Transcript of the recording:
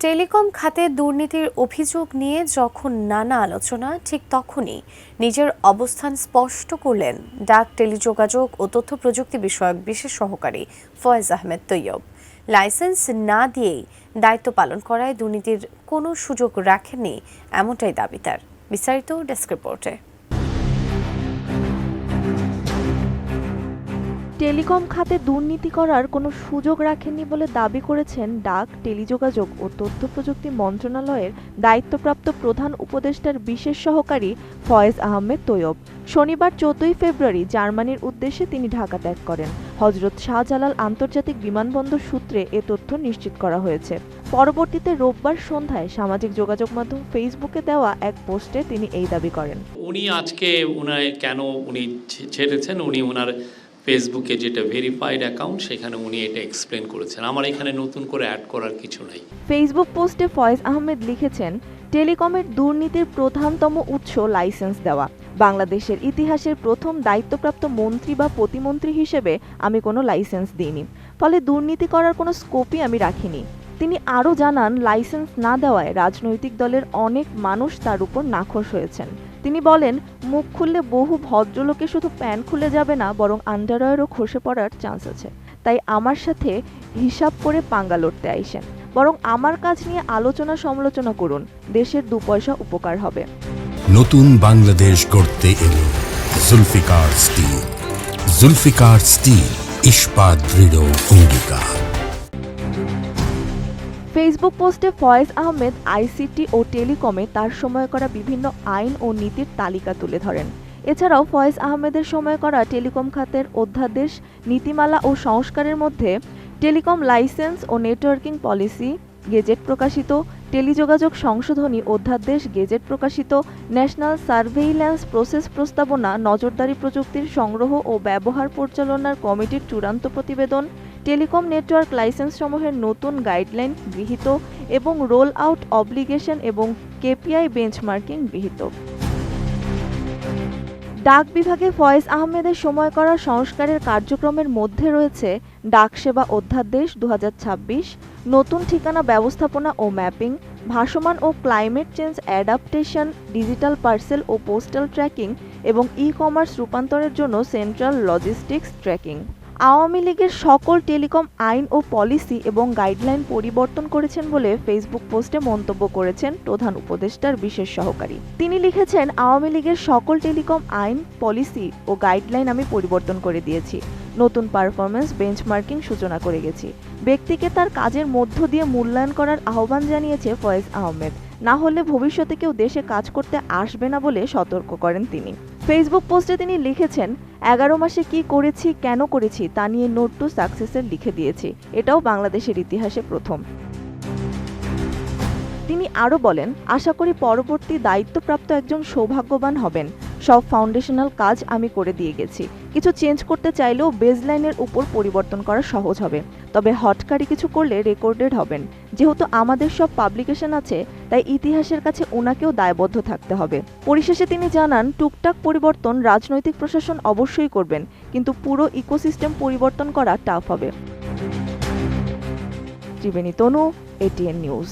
Telecom খাতে দুর্নীতির অভিযোগ নিয়ে যখন নানা আলোচনা, ঠিক তখনই নিজের অবস্থান স্পষ্ট করলেন ডাক, টেলিযোগাযোগ ও তথ্য প্রযুক্তি বিষয়ক বিশেষ সহকারী ফয়েজ আহমেদ তৈয়ব। লাইসেন্স না দিয়েই দায়িত্ব পালন করায় দুর্নীতির কোনো সুযোগ রাখেননি, এমনটাই দাবি তার। বিস্তারিত ডেস্ক রিপোর্টে। টেলিকম খাতে দুর্নীতি করার কোনো সুযোগ রাখেননি বলে দাবি করেছেন ডাক, টেলিযোগাযোগ ও তথ্য প্রযুক্তি মন্ত্রণালয়ের দায়িত্বপ্রাপ্ত প্রধান উপদেষ্টার বিশেষ সহকারী ফয়েজ আহমেদ তৈয়ব। শনিবার 14 ফেব্রুয়ারি জার্মানির উদ্দেশ্যে তিনি ঢাকা ত্যাগ করেন। হযরত শাহজালাল আন্তর্জাতিক বিমানবন্দর সূত্রে এ তথ্য নিশ্চিত করা হয়েছে। পরবর্তীতে রোববার সন্ধ্যায় সামাজিক যোগাযোগ মাধ্যম ফেসবুকে দেওয়া এক পোস্টে তিনি এই দাবি করেন। উনি আজকে কেন ছেড়েছেন, উনি ওনার ফেসবুকে যেটা ভেরিফাইড অ্যাকাউন্ট সেখানে উনি এটা এক্সপ্লেন করেছেন। আমার এখানে নতুন করে অ্যাড করার কিছু নাই। ফেসবুক পোস্টে ফয়েজ আহমেদ লিখেছেন, টেলিকমের দুর্নীতির প্রধানতম উৎস লাইসেন্স দেওয়া। বাংলাদেশের ইতিহাসের প্রথম দায়িত্বপ্রাপ্ত মন্ত্রী বা প্রতিমন্ত্রী হিসেবে আমি কোনো লাইসেন্স দিইনি, ফলে দুর্নীতি করার কোনো স্কোপই আমি রাখিনি। তিনি আরও জানান, লাইসেন্স না দেওয়ায় রাজনৈতিক দলের অনেক মানুষ তার উপর নাখোশ হয়েছেন। তিনি বলেন, মুখ খুললে বহু ভদ্রলোকে শুধু প্যান্ট খুলে যাবে না, বরং আন্ডারওয়্যারও খসে পড়ার চান্স আছে। তাই আমার সাথে হিসাব করে পাঙ্গা লড়তে আইসেন, বরং আমার কাজ নিয়ে আলোচনা সমালোচনা করুন, দেশের 2 পয়সা উপকার হবে। নতুন বাংলাদেশ গড়তে এলো জুলফিকার স্টিল। জুলফিকার স্টিল, ইস্পাত দৃঢ় অঙ্গীকার। ফেসবুক পোস্টে ফয়েজ আহমেদ আইসিটি ও টেলিকমে তার সময় করা বিভিন্ন আইন ও নীতির তালিকা তুলে ধরেন। এছাড়াও ফয়েজ আহমেদের সময় করা টেলিকম খাতের অধ্যাদেশ, নীতিমালা ও সংস্কারের মধ্যে টেলিকম লাইসেন্স ও নেটওয়ার্কিং পলিসি, গেজেট প্রকাশিত, টেলিযোগাযোগ সংশোধনী অধ্যাদেশ, গেজেট প্রকাশিত, ন্যাশনাল সার্ভেইল্যান্স প্রসেস প্রস্তাবনা, নজরদারি প্রযুক্তির সংগ্রহ ও ব্যবহার পরিচালনার কমিটির চূড়ান্ত প্রতিবেদন, টেলিকম নেটওয়ার্ক লাইসেন্স সমূহের নতুন গাইডলাইন গৃহীত এবং রোল আউট অব্লিগেশন এবং কেপিআই বেঞ্চমার্কিং গৃহীত। ডাক বিভাগে ফয়েজ আহমেদের সময় করা সংস্কারের কার্যক্রমের মধ্যে রয়েছে ডাক সেবা অধ্যাদেশ 2026, নতুন ঠিকানা ব্যবস্থাপনা ও ম্যাপিং, ভাসমান ও climate change adaptation, digital parcel ও পোস্টাল ট্র্যাকিং এবং ই-কমার্স রূপান্তরের জন্য সেন্ট্রাল লজিস্টিক্স ট্র্যাকিং। আওয়ামী লীগের সকল টেলিকম আইন ও পলিসি এবং গাইডলাইন পরিবর্তন করেছেন বলে ফেসবুক পোস্টে মন্তব্য করেছেন প্রধান উপদেষ্টার বিশেষ সহকারী। তিনি লিখেছেন, আওয়ামী লীগের সকল টেলিকম আইন, পলিসি ও গাইডলাইন আমি পরিবর্তন করে দিয়েছি। নতুন পারফরমেন্স বেঞ্চমার্কিং সূচনা করে গেছি। ব্যক্তিকে তার কাজের মধ্য দিয়ে মূল্যায়ন করার আহ্বান জানিয়েছে ফয়েজ আহমেদ। না হলে ভবিষ্যতে কেউ দেশে কাজ করতে আসবে না বলে সতর্ক করেন তিনি। ফেসবুক পোস্টে তিনি লিখেছেন, 11 মাসে কি করেছি, কেন করেছি তা নিয়ে নোট টু সাকসেসের লিখে দিয়েছি। এটাও বাংলাদেশের ইতিহাসে প্রথম। তিনি আরও বলেন, আশা করি পরবর্তী দায়িত্বপ্রাপ্ত একজন সৌভাগ্যবান হবেন। সব ফাউন্ডেশনাল কাজ আমি করে দিয়ে গেছি। কিছু চেঞ্জ করতে চাইলেও বেজলাইনের উপর পরিবর্তন করা সহজ হবে, তবে হটকারি কিছু করলে রেকর্ডেড হবেন। যেহেতু আমাদের সব পাবলিকেশন আছে, তাই ইতিহাসের কাছে ওনাকেও দায়বদ্ধ থাকতে হবে। পরিশেষে তিনি জানান, টুকটাক পরিবর্তন রাজনৈতিক প্রশাসন অবশ্যই করবেন, কিন্তু পুরো ইকোসিস্টেম পরিবর্তন করা টাফ হবে। ত্রিবেণী তনু, ATN নিউজ।